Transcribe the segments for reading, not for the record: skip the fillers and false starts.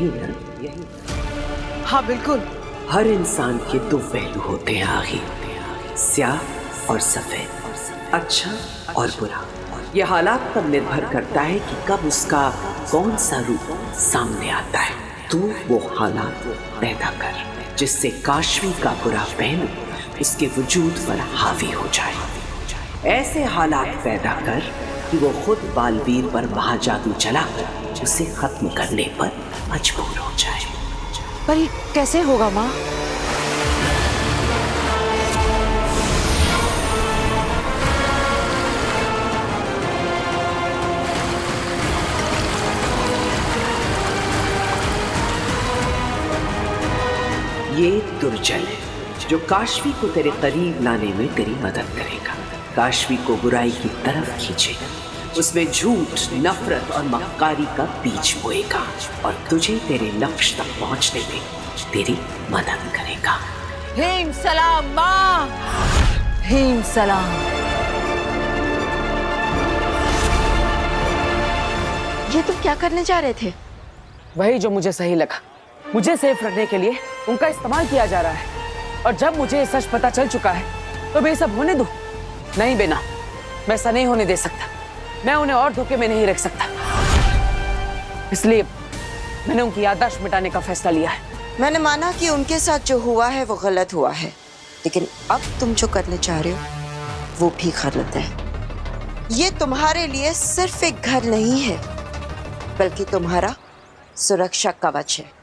यही। हाँ बिल्कुल। हर इंसान के दो पहलू होते हैं आखिर, स्याह और सफेद, अच्छा और बुरा। यह हालात पर निर्भर करता है कि कब उसका कौन सा रूप सामने आता है। तू वो हालात पैदा कर जिससे काशवी का बुरा पहलू उसके वजूद पर हावी हो जाए। ऐसे हालात पैदा कर कि वो खुद बालवीर पर महाजादू चलाकर उसे खत्म करने पर मजबूर हो जाए। पर ये कैसे होगा माँ? ये दुर्जन है जो काशवी को तेरे करीब लाने में तेरी मदद करेगा, काशवी को बुराई की तरफ खींचेगा, उसमें झूठ, नफरत और मक्कारी का बीज बोएगा और तुझे तेरे लक्ष्य तक पहुंचने में तेरी मदद करेगा। हेम सलाम माँ, हेम सलाम। ये तुम क्या करने जा रहे थे? वही जो मुझे सही लगा। मुझे सेफ रखने के लिए उनका इस्तेमाल किया जा रहा है और जब मुझे सच पता चल चुका है तो मैं सब होने दूं? नहीं बेना, मैं ऐसा नहीं होने दे सकता। मैं उन्हें और धोखे में नहीं रख सकता, इसलिए मैंने उनकी याददाश्त मिटाने का फैसला लिया है। मैंने माना कि उनके साथ जो हुआ है वो गलत हुआ है, लेकिन अब तुम जो करने चाह रहे हो वो भी गलत है। ये तुम्हारे लिए सिर्फ एक घर नहीं है, बल्कि तुम्हारा सुरक्षा कवच है।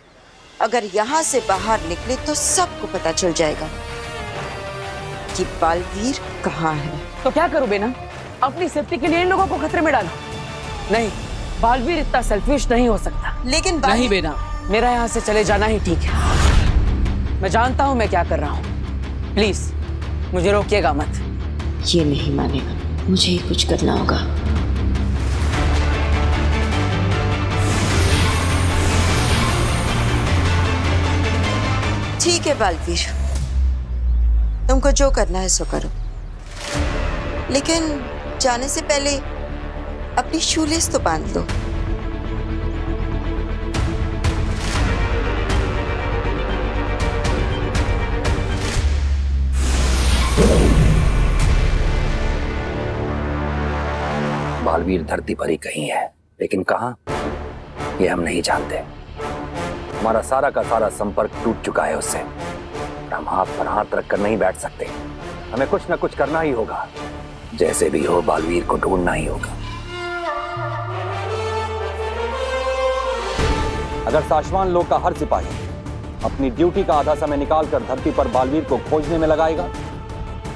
अगर यहाँ से बाहर निकले तो सबको पता चल जाएगा कि बालवीर कहाँ है। तो क्या करूं बेना? अपनी सेफ्टी के लिए इन लोगों को खतरे में डालो? नहीं, बालवीर इतना सेल्फिश नहीं हो सकता। लेकिन नहीं बेना, मेरा यहाँ से चले जाना ही ठीक है। मैं जानता हूँ मैं क्या कर रहा हूँ। प्लीज मुझे रोकिएगा मत। ये नहीं मानेगा, मुझे ही कुछ करना होगा। ठीक है बालवीर, तुमको जो करना है सो करो, लेकिन जाने से पहले अपनी शूलेस तो बांध लो। बालवीर धरती पर ही कहीं है, लेकिन कहां ये हम नहीं जानते। हमारा सारा का सारा संपर्क टूट चुका है उससे। हम हाथ पर हाथ रखकर नहीं बैठ सकते, हमें कुछ न कुछ करना ही होगा। जैसे भी हो बालवीर को ढूंढना ही होगा। अगर साशवान लोग का हर सिपाही अपनी ड्यूटी का आधा समय निकालकर धरती पर बालवीर को खोजने में लगाएगा,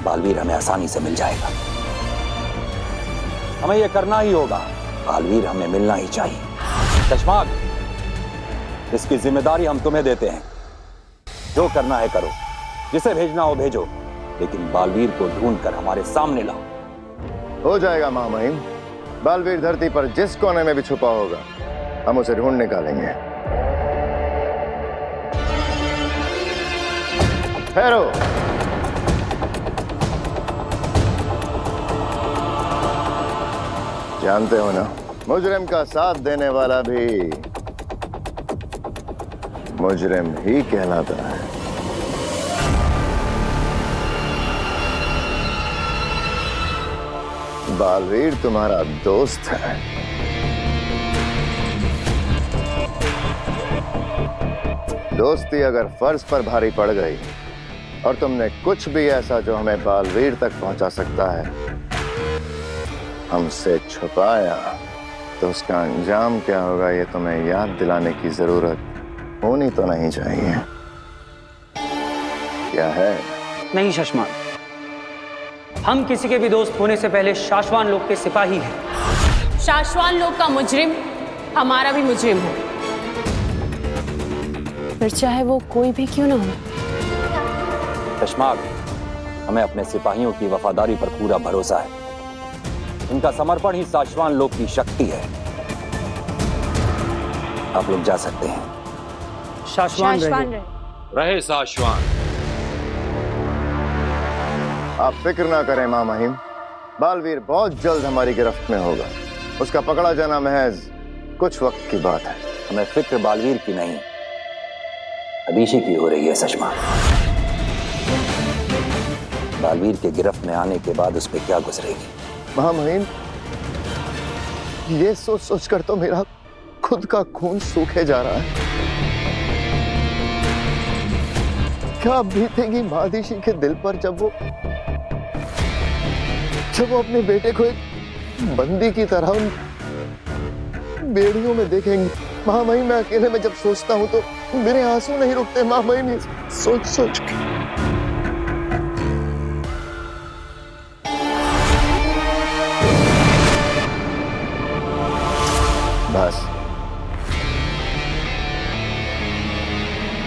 बालवीर हमें आसानी से मिल जाएगा। हमें यह करना ही होगा, बालवीर हमें मिलना ही चाहिए। चश्माग, इसकी जिम्मेदारी हम तुम्हें देते हैं। जो करना है करो, जिसे भेजना हो भेजो, लेकिन बालवीर को ढूंढकर हमारे सामने लाओ। हो जाएगा महामहिम। बालवीर धरती पर जिस कोने में भी छुपा होगा हम उसे ढूंढ निकालेंगे। ठहरो। जानते हो ना, मुजरिम का साथ देने वाला भी मुजरिम ही कहलाता है। बालवीर तुम्हारा दोस्त है। दोस्ती अगर फर्ज पर भारी पड़ गई और तुमने कुछ भी ऐसा जो हमें बालवीर तक पहुंचा सकता है हमसे छुपाया, तो उसका अंजाम क्या होगा ये तुम्हें याद दिलाने की जरूरत होनी तो नहीं चाहिए। क्या है? नहीं शाश्वान, हम किसी के भी दोस्त होने से पहले शाश्वान लोग के सिपाही हैं। शाश्वान लोग का मुजरिम हमारा भी मुजरिम हो, फिर चाहे वो कोई भी क्यों ना हो। चश्माग, हमें अपने सिपाहियों की वफादारी पर पूरा भरोसा है। इनका समर्पण ही साशवान लोग की शक्ति है। आप लोग जा सकते हैं। शाश्वान रहे साशवान। आप फिक्र ना करें महामहिम, बालवीर बहुत जल्द हमारी गिरफ्त में होगा। उसका पकड़ा जाना महज कुछ वक्त की बात है। हमें फिक्र बालवीर की नहीं, अदीशी की हो रही है सशमा। बालवीर के गिरफ्त में आने के बाद उस पर क्या गुजरेगी? महामहिम, ये सोच सोच कर तो मेरा खुद का खून सूखे जा रहा है। क्या बीतेगी महादिशी के दिल पर जब वो अपने बेटे को एक बंदी की तरह उन बेड़ियों में देखेंगे। महामहिम, मैं अकेले में जब सोचता हूं तो मेरे आंसू नहीं रुकते। महामहिम, सोच सोच के बस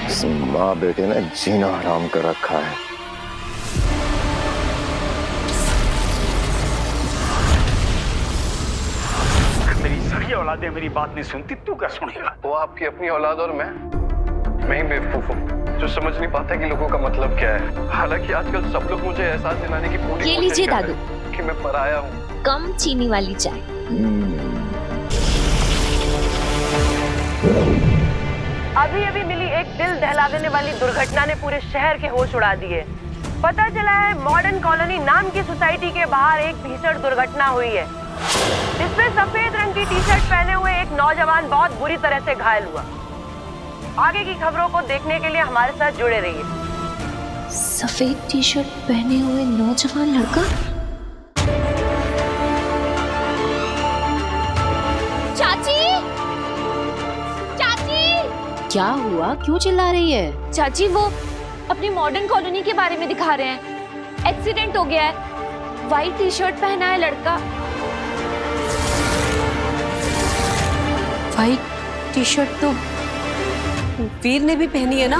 इस माँ बेटे ने जीना हराम कर रखा है। मेरी सारी औलादें मेरी बात नहीं सुनती, तू क्या सुनेगा? वो आपकी अपनी औलाद और मैं ही बेवकूफ हूँ जो समझ नहीं पाता कि लोगों का मतलब क्या है। हालांकि आजकल सब लोग मुझे एहसास दिलाने की पूरी ये लीजिए दादू कि मैं पराया हूँ। कम चीनी वाली चाय। अभी अभी मिली एक दिल दहला देने वाली दुर्घटना ने पूरे शहर के होश उड़ा दिए। पता चला है मॉडर्न कॉलोनी नाम की सोसाइटी के बाहर एक भीषण दुर्घटना हुई है, जिसमें सफेद रंग की टी शर्ट पहने हुए एक नौजवान बहुत बुरी तरह से घायल हुआ। आगे की खबरों को देखने के लिए हमारे साथ जुड़े रहिए। सफेद टी शर्ट पहने हुए नौजवान लड़का? चाची, चाची, क्या हुआ? क्यों चिल्ला रही है? चाची, वो अपनी मॉडर्न कॉलोनी के बारे में दिखा रहे हैं। एक्सीडेंट हो गया है, व्हाइट टी शर्ट पहना है लड़का। व्हाइट टी शर्ट तो वीर ने भी पहनी है ना?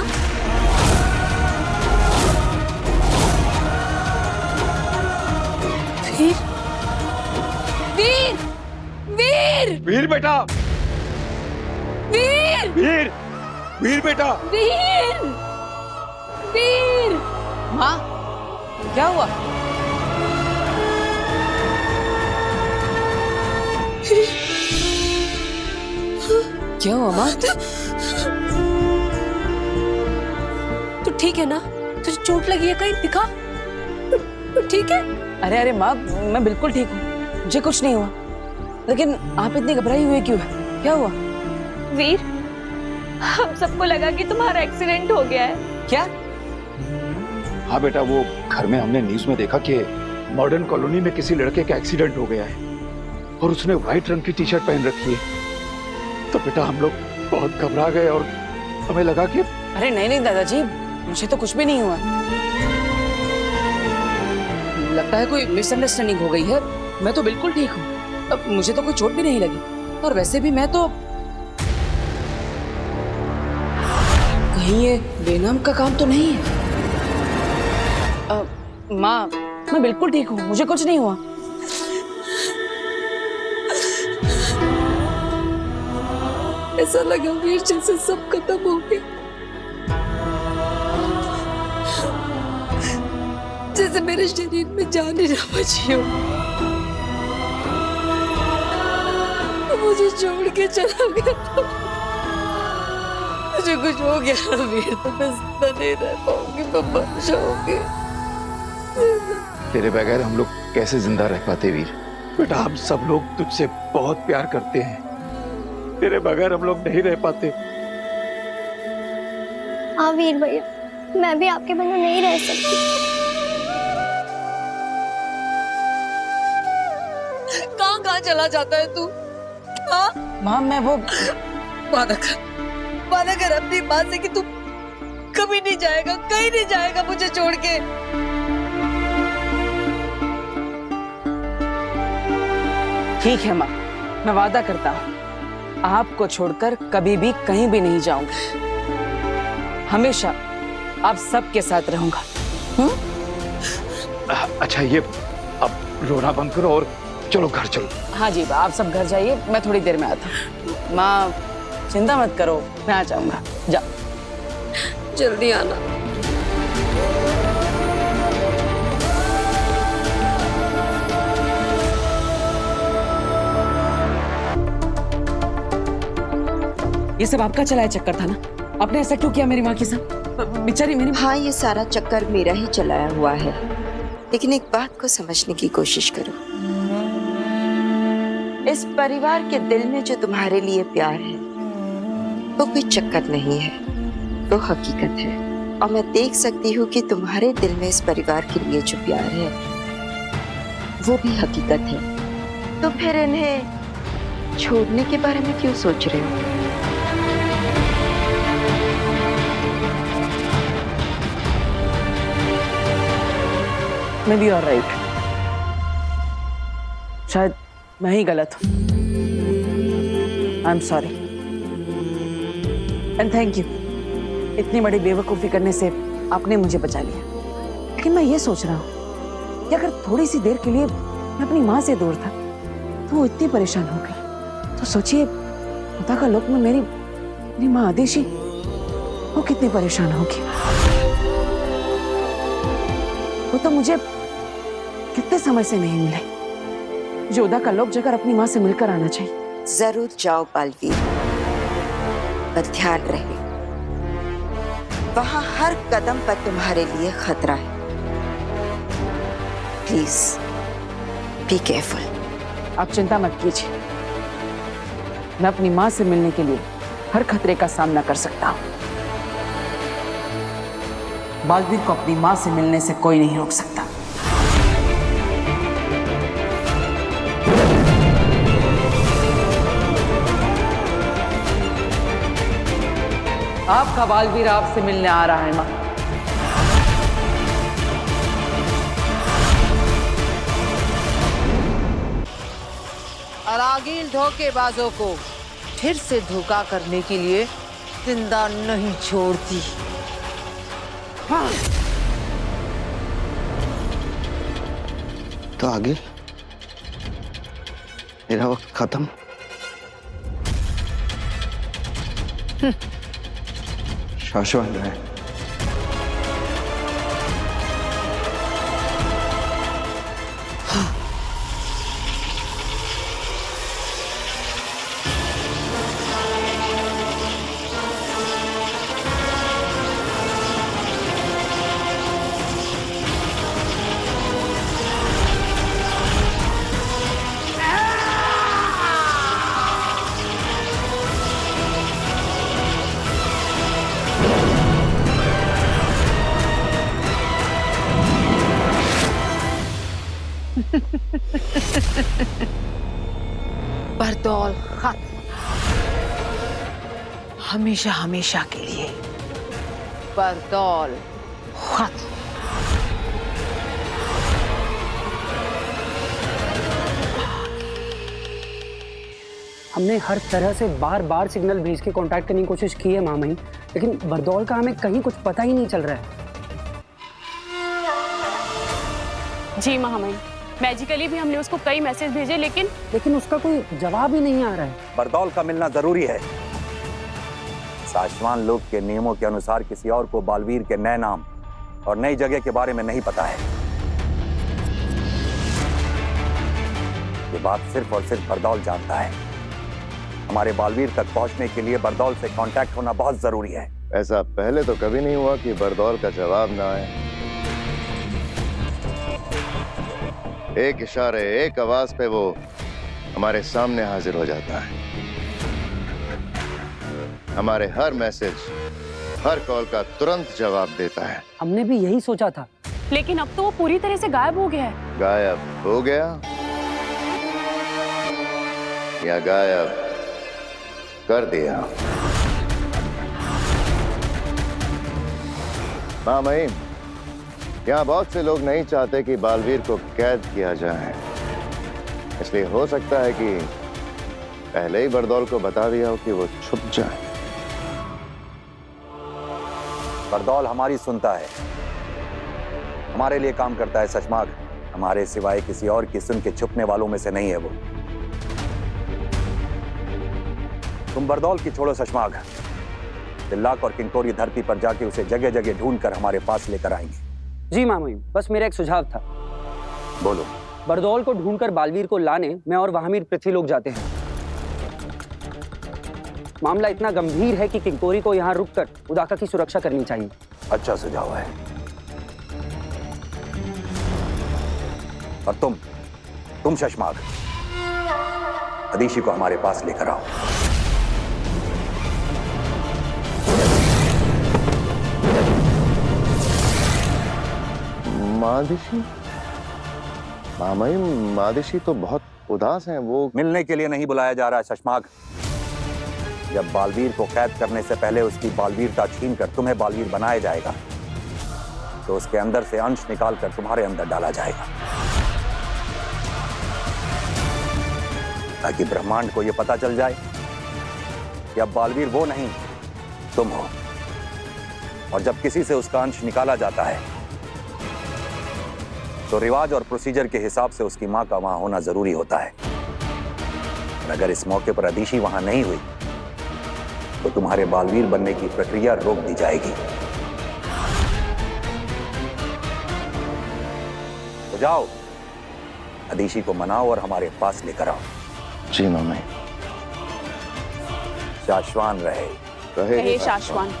वीर, वीर, वीर, वीर बेटा, वीर, वीर, वीर बेटा, वीर, वीर। माँ, क्या हुआ? क्या हुआ माँ? तू ठीक है ना? तुझे चोट लगी है कहीं? दिखा, तू ठीक है? अरे अरे माँ, मैं बिल्कुल ठीक हूँ, मुझे कुछ नहीं हुआ। लेकिन आप इतनी घबराई हुई क्यों है? क्या हुआ? वीर, हम सबको लगा कि तुम्हारा एक्सीडेंट हो गया है। क्या? हाँ बेटा, वो घर में हमने न्यूज में देखा कि मॉडर्न कॉलोनी में किसी लड़के का एक्सीडेंट हो गया है और उसने व्हाइट रंग की टी शर्ट पहन रखी है। तो बेटा हम लोग बहुत घबरा गए और हमें लगा कि अरे नहीं नहीं दादाजी, मुझे तो कुछ भी नहीं हुआ। लगता है कोई मिसअंडरस्टैंडिंग हो गई है। मैं तो बिल्कुल ठीक हूँ, अब मुझे तो कोई चोट भी नहीं लगी। और वैसे भी मैं तो कहीं ये बेनाम का काम तो नहीं है। माँ, मैं बिल्कुल ठीक हूँ, मुझे कुछ नहीं हुआ। ऐसा लगा वीर जैसे सब खत्म हो गया, जैसे मेरे शरीर में जान ही ना बची हो। मुझे छोड़ के चला गया था। मुझे कुछ हो गया वीर तो मैं जिंदा नहीं रह पाऊंगी, मैं मर जाऊंगी। तेरे बगैर हम लोग कैसे जिंदा रह पाते वीर? बेटा हम सब लोग तुझसे बहुत प्यार करते हैं, तेरे बगैर हम लोग नहीं रह पाते। हाँ वीर भैया, मैं भी आपके बिना नहीं रह सकती। कहाँ कहाँ चला जाता है तू? हाँ माँ, मैं वो वादा कर अपनी माँ से कि तू कभी नहीं जाएगा, कहीं नहीं जाएगा मुझे छोड़ के। ठीक है माँ, मैं वादा करता हूँ आपको छोड़कर कभी भी कहीं भी नहीं जाऊंगा। हमेशा आप सबके साथ रहूंगा। अच्छा ये अब रोना बंद करो और चलो घर चलो। हाँ जी, आप सब घर जाइए, मैं थोड़ी देर में आता हूँ। माँ चिंता मत करो, मैं आ जाऊंगा। जाओ, जल्दी आना। ये सब आपका चलाया चक्कर था ना? आपने ऐसा क्यों किया मेरी माँ के साथ? बेचारी मेरी हाँ, ये सारा चक्कर मेरा ही चलाया हुआ है, लेकिन एक बात को समझने की कोशिश करो। इस परिवार के दिल में जो तुम्हारे लिए प्यार है वो कोई चक्कर नहीं है, वो हकीकत है। और मैं देख सकती हूँ कि तुम्हारे दिल में इस परिवार के लिए जो प्यार है वो भी हकीकत है। तो फिर इन्हें छोड़ने के बारे में क्यों सोच रहे हो? मैं भी ऑलराइट। शायद मैं ही गलत हूँ। I am sorry and thank you. इतनी बड़ी बेवकूफ़ी करने से आपने मुझे बचा लिया। लेकिन मैं ये सोच रहा हूँ कि अगर थोड़ी सी देर के लिए मैं अपनी माँ से दूर था तो वो इतनी परेशान हो गई, तो सोचिए खुदा का लोक में मेरी माँ आदेशी वो कितनी परेशान होगी। वो तो मुझे कितने समय से नहीं मिले। जोधा का लोक जाकर अपनी माँ से मिलकर आना चाहिए। जरूर जाओ बालवीर, पर ध्यान रहे वहां हर कदम पर तुम्हारे लिए खतरा है। Please be careful. आप चिंता मत कीजिए, मैं अपनी माँ से मिलने के लिए हर खतरे का सामना कर सकता हूँ। बालवीर को अपनी माँ से मिलने से कोई नहीं रोक सकता। आपका बालवीर आपसे मिलने आ रहा है माँ। अरागील धोखेबाजों को फिर से धोखा करने के लिए जिंदा नहीं छोड़ती। हाँ। तो आगे मेरा वक्त खत्म। शाश्वत है। बरदौल खत्म, हमेशा हमेशा के लिए। बरदौल खत्म। हमने हर तरह से बार बार सिग्नल भेज के कांटेक्ट करने की कोशिश की है मामई, लेकिन बरदौल का हमें कहीं कुछ पता ही नहीं चल रहा है। जी महामहिम, मैजिकली भी हमने उसको कई मैसेज भेजे, लेकिन उसका कोई जवाब ही नहीं आ रहा है। बरदौल का मिलना जरूरी है। शाश्वान लोक के नियमों के अनुसार किसी और को बालवीर के नए नाम और नई जगह के बारे में नहीं पता है। ये बात सिर्फ और सिर्फ बरदौल जानता है। हमारे बालवीर तक पहुंचने के लिए बरदौल से कांटेक्ट होना बहुत जरूरी है। ऐसा पहले तो कभी नहीं हुआ कि बरदौल का जवाब ना आए। एक इशारे, एक आवाज पे वो हमारे सामने हाजिर हो जाता है। हमारे हर मैसेज, हर कॉल का तुरंत जवाब देता है। हमने भी यही सोचा था, लेकिन अब तो वो पूरी तरह से गायब हो गया है। गायब हो गया या गायब कर दिया? मामई, यहाँ बहुत से लोग नहीं चाहते कि बालवीर को कैद किया जाए, इसलिए हो सकता है कि पहले ही बरदौल को बता दिया हो कि वो छुप जाए। बरदौल हमारी सुनता है, हमारे लिए काम करता है सचमाग। हमारे सिवाय किसी और की सुन के छुपने वालों में से नहीं है वो। तुम बरदौल की छोड़ो सचमाग, तिल्लाक और किंकोरी धरती पर जाके उसे जगह जगह ढूंढ कर हमारे पास लेकर आएंगे। जी मामई, बस मेरा एक सुझाव था। बोलो। बरदौल को ढूंढकर बालवीर को लाने मैं और वहामीर पृथ्वी लोग जाते हैं। मामला इतना गंभीर है कि किंकोरी को यहाँ रुककर उदाका की सुरक्षा करनी चाहिए। अच्छा सुझाव है। और तुम शशमाग, अदीशी को हमारे पास लेकर आओ। मादिशी? मामाई, मादिशी तो बहुत उदास हैं। वो मिलने के लिए नहीं बुलाया जा रहा है शशमाग। जब बालवीर को कैद करने से पहले उसकी बालवीरता छीनकर तुम्हें बालवीर बनाया जाएगा, तो उसके अंदर से अंश निकालकर तुम्हारे अंदर डाला जाएगा, ताकि ब्रह्मांड को यह पता चल जाए कि अब बालवीर वो नहीं तुम हो। और जब किसी से उसका अंश निकाला जाता है तो रिवाज और प्रोसीजर के हिसाब से उसकी मां का वहां होना जरूरी होता है। और अगर इस मौके पर अदीशी वहां नहीं हुई तो तुम्हारे बालवीर बनने की प्रक्रिया रोक दी जाएगी। तो जाओ, अदीशी को मनाओ और हमारे पास लेकर आओ। जी मामाई। शाश्वान रहे। रहे शाश्वान।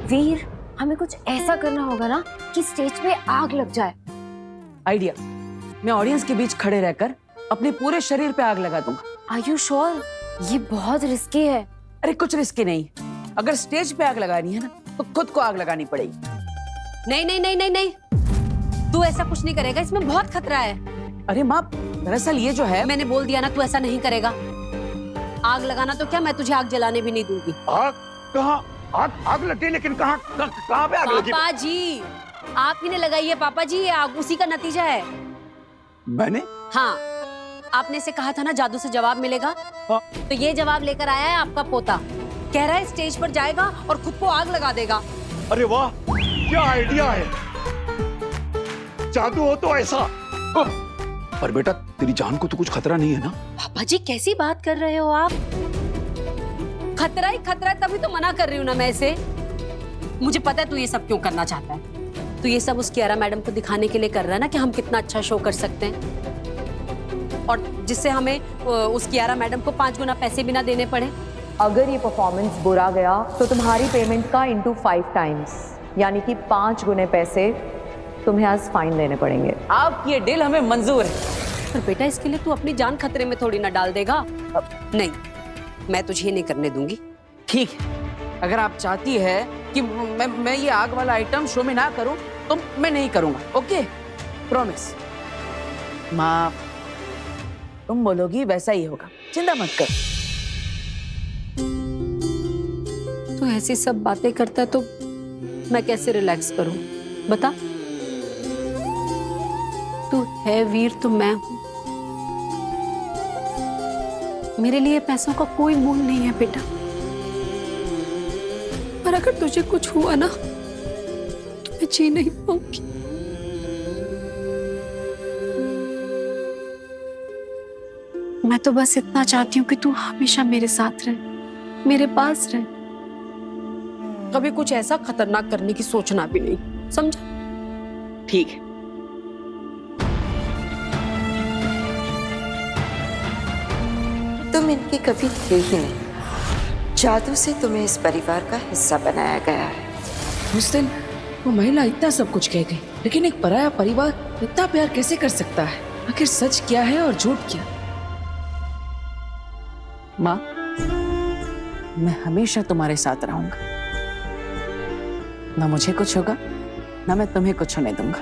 वीर, हमें कुछ ऐसा करना होगा ना कि स्टेज पे आग लग जाए। आइडिया, मैं ऑडियंस के बीच खड़े रहकर अपने पूरे शरीर पे आग लगा दूंगा। Are you sure? ये बहुत रिस्की है। अरे कुछ रिस्की नहीं, अगर स्टेज पे आग लगानी है ना तो खुद को आग लगानी पड़ेगी। नहीं नहीं नहीं नहीं नहीं, तू ऐसा कुछ नहीं करेगा, इसमें बहुत खतरा है। अरे माँ, दरअसल ये जो है, मैंने बोल दिया ना, तू ऐसा नहीं करेगा। आग लगाना तो क्या, मैं तुझे आग जलाने भी नहीं दूंगी। आग कहाँ? आग लगी, लेकिन कहाँ पे आग लगी? पापा जी, आप ही ने लगाई है पापा जी, ये आग उसी का नतीजा है। मैंने? हाँ, आपने से कहा था ना जादू से जवाब मिलेगा। तो ये जवाब लेकर आया है आपका पोता। कह रहा है स्टेज पर जाएगा और खुद को आग लगा देगा। अरे वाह, क्या आइडिया है। जादू हो तो ऐसा। पर बेटा, तेरी जान को तो कुछ खतरा नहीं है ना? पापा जी कैसी बात कर रहे हो आप? खतरा ही खतरा है, तभी तो मना कर रही हूँ ना मैं इसे। मुझे पता है तू ये सब क्यों करना चाहता है। तू ये सब उस कियारा मैडम को दिखाने के लिए कर रहा है ना कि हम कितना अच्छा शो कर सकते हैं, और जिससे हमें उस कियारा मैडम को 5 गुना पैसे भी ना देने पड़े। अगर ये परफॉर्मेंस बुरा गया तो तुम्हारी पेमेंट का इंटू 5 टाइम्स, यानी कि 5 गुने पैसे तुम्हें आज फाइन देने पड़ेंगे। आपकी ये डील हमें मंजूर है। पर बेटा, इसके लिए तू अपनी जान खतरे में थोड़ी ना डाल देगा। नहीं, मैं तुझे नहीं करने दूंगी। ठीक है, अगर आप चाहती है कि मैं ये आग वाला आइटम शो में ना करूं तो मैं नहीं करूंगा। Okay, promise. माँ, तुम बोलोगी वैसा ही होगा, चिंता मत कर। तू ऐसी सब बातें करता है तो मैं कैसे रिलैक्स करूं, बता। तू है वीर तो मैं हूं। मेरे लिए पैसों का कोई मोल नहीं है बेटा, पर अगर तुझे कुछ हुआ ना तो मैं जी नहीं पाऊंगी। मैं तो बस इतना चाहती हूँ कि तू हमेशा मेरे साथ रहे, मेरे पास रहे। कभी कुछ ऐसा खतरनाक करने की सोचना भी नहीं, समझा? ठीक है। तुम इनके कभी थे ही नहीं। जादू से तुम्हें इस परिवार का हिस्सा बनाया गया है। उस दिन वो महिला इतना सब कुछ कह गई, लेकिन एक पराया परिवार इतना प्यार कैसे कर सकता है? आखिर सच क्या है और झूठ क्या? माँ, मैं हमेशा तुम्हारे साथ रहूंगा। ना मुझे कुछ होगा, ना मैं तुम्हें कुछ होने दूंगा।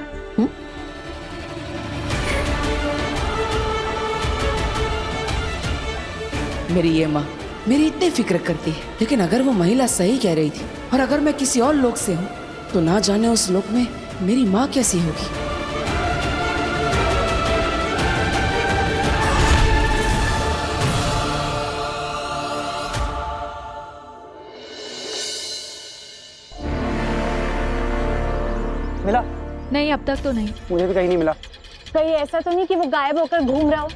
मेरी ये माँ मेरी इतनी फिक्र करती है, लेकिन अगर वो महिला सही कह रही थी और अगर मैं किसी और लोक से हूँ तो ना जाने उस लोक में मेरी माँ कैसी होगी। मिला? नहीं, अब तक तो नहीं। मुझे भी कहीं नहीं मिला। कहीं ऐसा तो नहीं कि वो गायब होकर घूम रहा हो?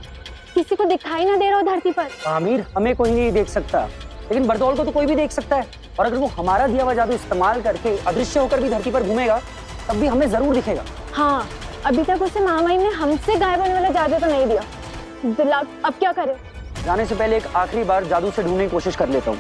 किसी को दिखाई ना दे रहा हो धरती पर। आमिर हमें कोई नहीं देख सकता, लेकिन बरदौल को तो कोई भी देख सकता है। और अगर वो हमारा दिया हुआ जादू इस्तेमाल करके अदृश्य होकर भी धरती पर घूमेगा तब भी हमें जरूर दिखेगा। हाँ, अभी तक उसे मामाई ने हमसे गायब होने वाला जादू तो नहीं दिया। दिला, अब क्या करें? जाने से पहले एक आखिरी बार जादू से ढूंढने की कोशिश कर लेता हूँ।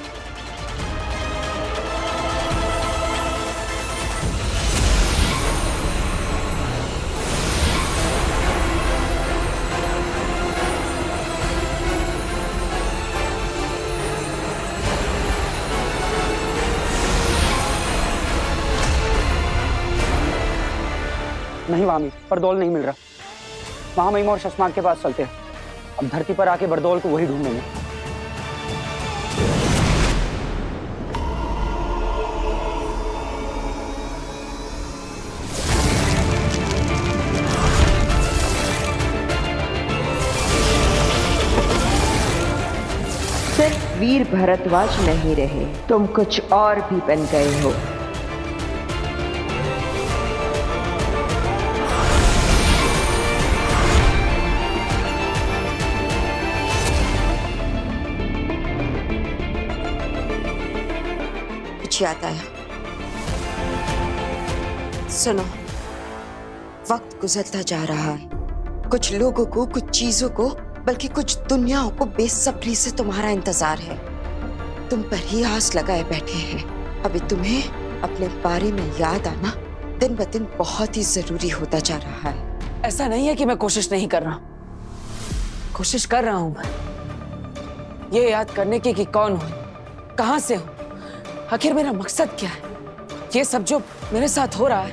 नहीं मामी, बरदौल नहीं मिल रहा। महामहिमा और शशमाक के पास चलते हैं। अब धरती पर आके बरदौल को वही ढूंढेंगे। सिर्फ वीर भरद्वाज नहीं रहे, तुम कुछ और भी बन गए हो। याद आया, सुनो, वक्त गुजरता जा रहा है। कुछ लोगों को, कुछ चीजों को, बल्कि कुछ दुनियाओं को बेसब्री से तुम्हारा इंतजार है। तुम पर ही आस लगाए बैठे हैं। अभी तुम्हें अपने बारे में याद आना दिन ब दिन बहुत ही जरूरी होता जा रहा है। ऐसा नहीं है कि मैं कोशिश नहीं कर रहा, कोशिश कर रहा हूं मैं ये याद करने की कि कौन हूं, कहां से हूं, आखिर मेरा मकसद क्या है। ये सब जो मेरे साथ हो रहा है,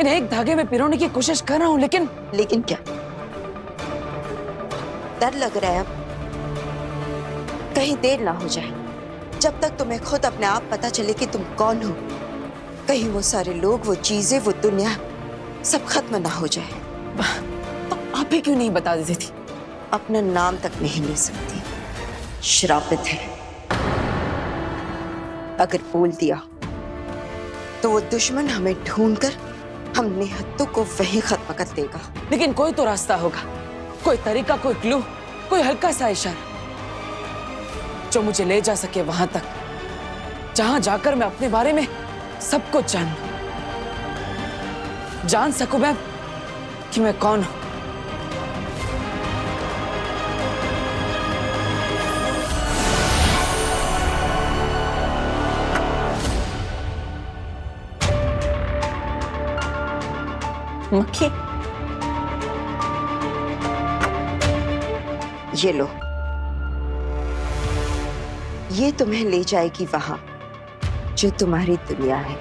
इन्हें एक धागे में पिरोने की कोशिश कर रहा हूं, लेकिन क्या डर लग रहा है? अब कहीं देर ना हो जाए। जब तक तुम्हें खुद अपने आप पता चले कि तुम कौन हो, कहीं वो सारे लोग, वो चीजें, वो दुनिया सब खत्म ना हो जाए। तो आप ही क्यों नहीं बता देती थी? अपना नाम तक नहीं ले सकती, श्रापित है। अगर बोल दिया तो वो दुश्मन हमें ढूंढकर हम निहत्तों को वहीं खत्म कर देगा। लेकिन कोई तो रास्ता होगा, कोई तरीका, कोई क्लू, कोई हल्का सा इशारा जो मुझे ले जा सके वहां तक जहां जाकर मैं अपने बारे में सब कुछ जान सकूं मैं कि मैं कौन हूं। मक्खी, ये लो, ये तुम्हें ले जाएगी वहां जो तुम्हारी दुनिया है।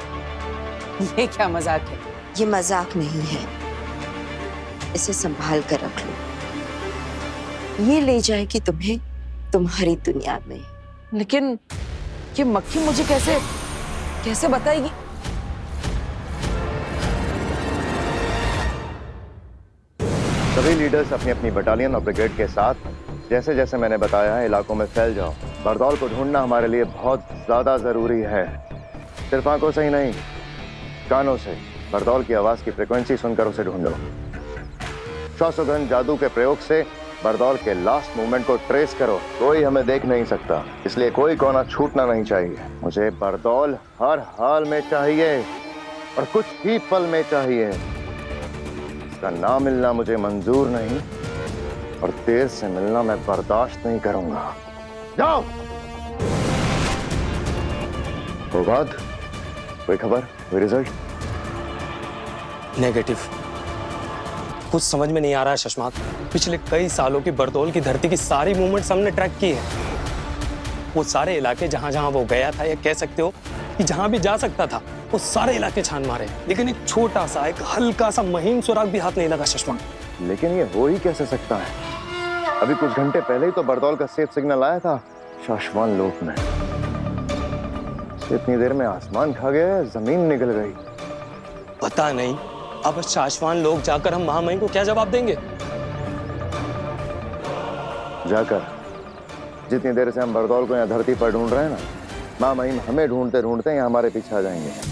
ये क्या मजाक है? ये मजाक नहीं है, इसे संभाल कर रख लो। ये ले जाएगी तुम्हें तुम्हारी दुनिया में। लेकिन ये मक्खी मुझे कैसे बताएगी? सभी लीडर्स अपनी अपनी बटालियन और ब्रिगेड के साथ जैसे जैसे मैंने बताया है इलाकों में फैल जाओ। बरदौल को ढूंढना हमारे लिए बहुत ज्यादा जरूरी है। सिर्फ आंखों से ही नहीं, कानों से बरदौल की आवाज की फ्रीक्वेंसी सुनकर उसे ढूंढो। श्वासोघन जादू के प्रयोग से बरदौल के लास्ट मूवमेंट को ट्रेस करो। कोई हमें देख नहीं सकता, इसलिए कोई कोना छूटना नहीं चाहिए। मुझे बरदौल हर हाल में चाहिए और कुछ ही पल में चाहिए। इसका ना मिलना मुझे मंजूर नहीं और देर से मिलना मैं बर्दाश्त नहीं करूंगा। जाओ। वो बात, कोई खबर, कोई रिजल्ट? नेगेटिव। कुछ समझ में नहीं आ रहा है शशमाक। पिछले कई सालों की बरदौल की धरती की सारी मूवमेंट्स हमने ट्रैक की है। वो सारे इलाके जहां जहां वो गया था, या कह सकते हो कि जहां भी जा सकता था, वो सारे इलाके छान मारे, लेकिन एक छोटा सा, एक हल्का सा महीन सुराग भी हाथ नहीं लगा शशमाक। लेकिन ये हो ही कैसे सकता है? अभी कुछ घंटे पहले ही तो बरदौल का सेफ सिग्नल आया था शाश्वान लोक में। इतनी देर में आसमान खा गया, जमीन निकल गई। पता नहीं अब शाश्वान लोग जाकर हम महामहिम को क्या जवाब देंगे? जाकर जितनी देर से हम बरदौल को यहाँ धरती पर ढूंढ रहे हैं ना, महामहिम हमें ढूंढते ढूंढते यहाँ हमारे पीछे आ जाएंगे।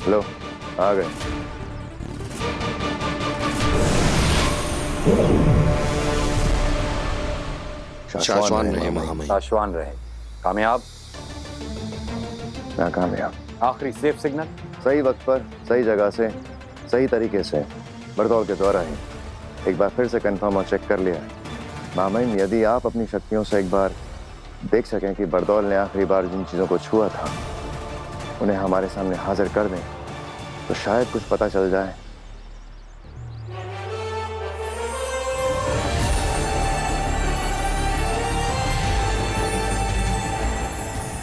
हेलो, आ गए। शाश्वान रहे महामहिम। शाश्वान रहे। कामयाब नाकामयाब। आखिरी सेफ सिग्नल सही वक्त पर सही जगह से सही तरीके से बरदौल के द्वारा ही एक बार फिर से कंफर्म और चेक कर लिया। महामहिम, यदि आप अपनी शक्तियों से एक बार देख सकें कि बरदौल ने आखिरी बार जिन चीज़ों को छुआ था उन्हें हमारे सामने हाजिर कर दें तो शायद कुछ पता चल जाए।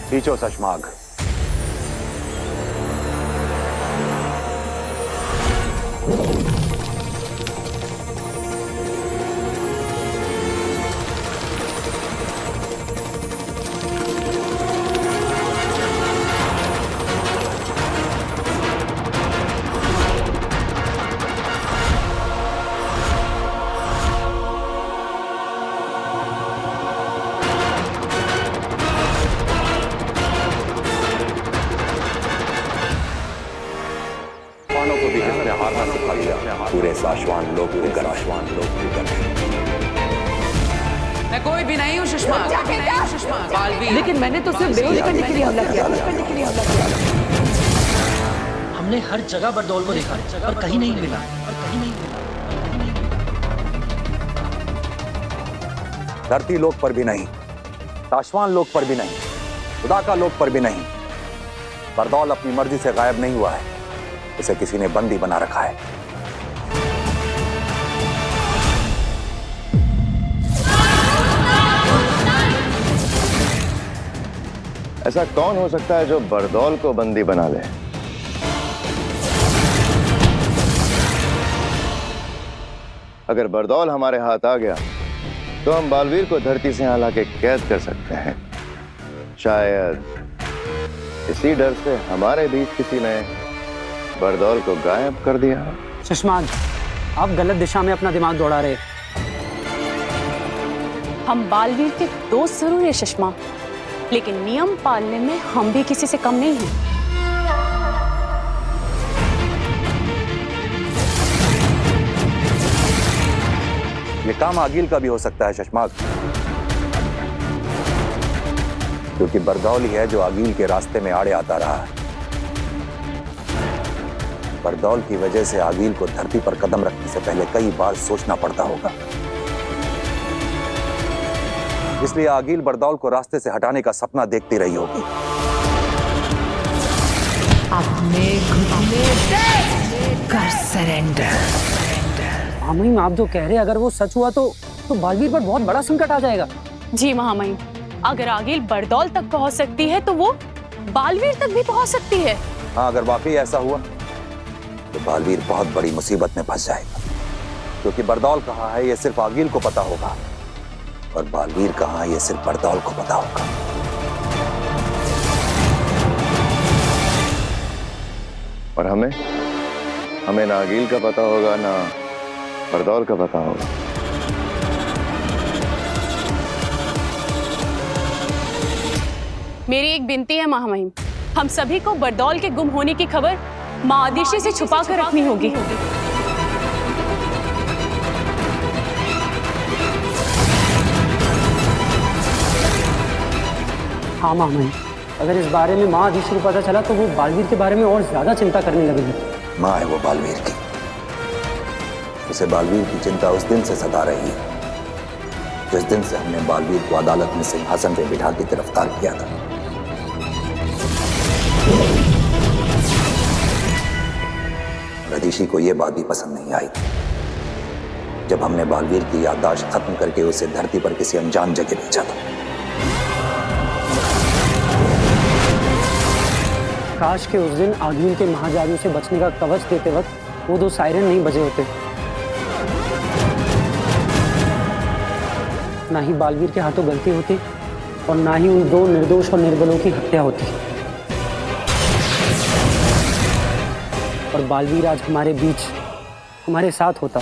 खींचो शशमाग। पूरे शाश्वान लोग मैं कोई भी नहीं हूँ सुषमा, लेकिन मैंने तो सिर्फ बेहोश करने के लिए हमला किया। हमने हर जगह बरदौल को देखा पर कहीं नहीं मिला। धरती लोक पर भी नहीं, शाश्वान लोक पर भी नहीं, खुदा का लोक पर भी नहीं। बरदौल अपनी मर्जी से गायब नहीं हुआ है, इसे किसी ने बंदी बना रखा है। ऐसा कौन हो सकता है जो बरदौल को बंदी बना ले? अगर बरदौल हमारे हाथ आ गया तो हम बालवीर को धरती से यहाँ लाके कैद कर सकते हैं। शायद इसी डर से हमारे बीच किसी ने बरदौल को गायब कर दिया। शशमाग, आप गलत दिशा में अपना दिमाग दौड़ा रहे। हम बालवीर के दोस्त जरूर है शशमा, लेकिन नियम पालने में हम भी किसी से कम नहीं हैं। ये काम आगिल का भी हो सकता है शशमाग, क्योंकि बरदौल ही है जो आगिल के रास्ते में आड़े आता रहा है। बरदौल की वजह से आगिल को धरती पर कदम रखने से पहले कई बार सोचना पड़ता होगा, इसलिए आगिल बरदौल को रास्ते से हटाने का सपना देखती रही होगी। अपने घुटने कर सरेंडर। महामहिम, आप जो कह रहे हैं अगर वो सच हुआ तो बालवीर पर बहुत बड़ा संकट आ जाएगा। जी महामहिम, अगर आगिल बरदौल तक पहुंच सकती है तो वो बालवीर तक भी पहुंच सकती है। हाँ, अगर वाकई ऐसा हुआ तो बालवीर बहुत बड़ी मुसीबत में फंस जाएगा, क्योंकि बरदौल कहाँ है ये सिर्फ आगिल को पता होगा और बालवीर कहाँ है ये सिर्फ बरदौल को पता होगा। और हमें ना आगिल का पता होगा ना बरदौल का पता होगा। मेरी एक विनती है महामहिम, हम सभी को बरदौल के गुम होने की खबर माँ आदिशि से छुपा कर रखनी होगी। हाँ महामहिम, अगर इस बारे में माँ आदिशि को पता चला तो वो बालवीर के बारे में और ज्यादा चिंता करने लगेगी। माँ है वो बालवीर की, उसे बालवीर की चिंता उस दिन से सता रही है जिस दिन से हमने बालवीर को अदालत में सिंहासन पे बिठा के गिरफ्तार किया था। आदिशि को यह बात भी पसंद नहीं आई जब हमने बालवीर की याददाश्त खत्म करके उसे धरती पर किसी अनजान जगह भेजा था। काश के उस दिन आगिल के महाजादू से बचने का कवच देते वक्त वो दो सायरन नहीं बजे होते, ना ही बालवीर के हाथों गलती होती और ना ही उन दो निर्दोष और निर्बलों की हत्या होती। और बालवीर आज हमारे बीच हमारे साथ होता।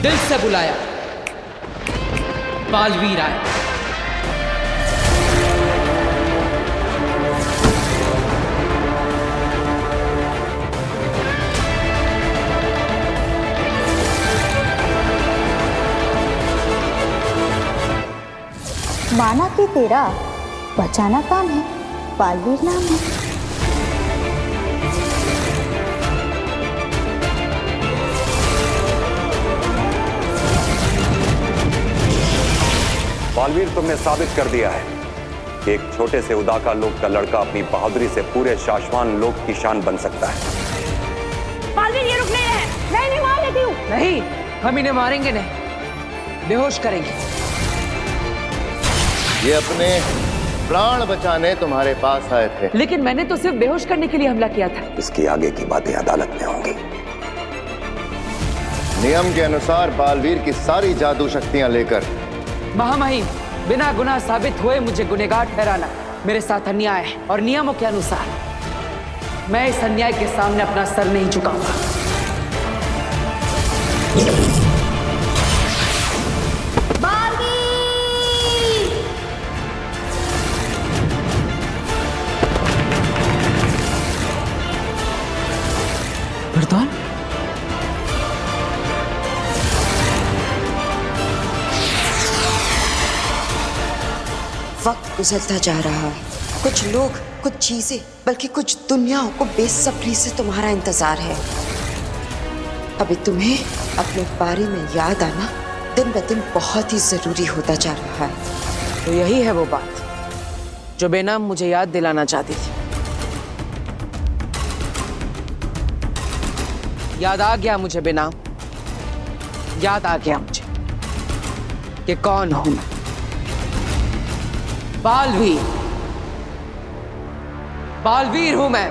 दिल से बुलाया, बालवीर आए। माना कि तेरा बचाना काम है, बालवीर नाम है। बालवीर, तुमने साबित कर दिया है कि एक छोटे से उदाका लोक का लड़का अपनी बहादुरी से पूरे शाश्वान लोक की शान बन सकता है। बालवीर, ये रुक नहीं रहे। नहीं मार लेती हूँ। नहीं, हम इन्हें मारेंगे नहीं, बेहोश करेंगे। ये अपने प्राण बचाने तुम्हारे पास आए थे, लेकिन मैंने तो सिर्फ बेहोश करने के लिए हमला किया था। इसकी आगे की बातें अदालत में होंगी। नियम के अनुसार बालवीर की सारी जादू शक्तियां लेकर महामहिम, बिना गुनाह साबित हुए मुझे गुनहगार ठहराना मेरे साथ अन्याय है, और नियमों के अनुसार मैं इस अन्याय के सामने अपना सर नहीं झुकाऊंगा। बरदौल, वक्त गुजरता जा रहा है। कुछ लोग, कुछ चीजें, बल्कि कुछ दुनियाओं को बेसब्री से तुम्हारा इंतजार है। अभी तुम्हें अपने बारे में याद आना दिन ब दिन बहुत ही जरूरी होता जा रहा है। तो यही है वो बात जो बेनाम मुझे याद दिलाना चाहती थी। याद आ गया मुझे बेनाम, याद आ गया मुझे कि कौन हूं मैं। बालवीर, बालवीर हूं मैं।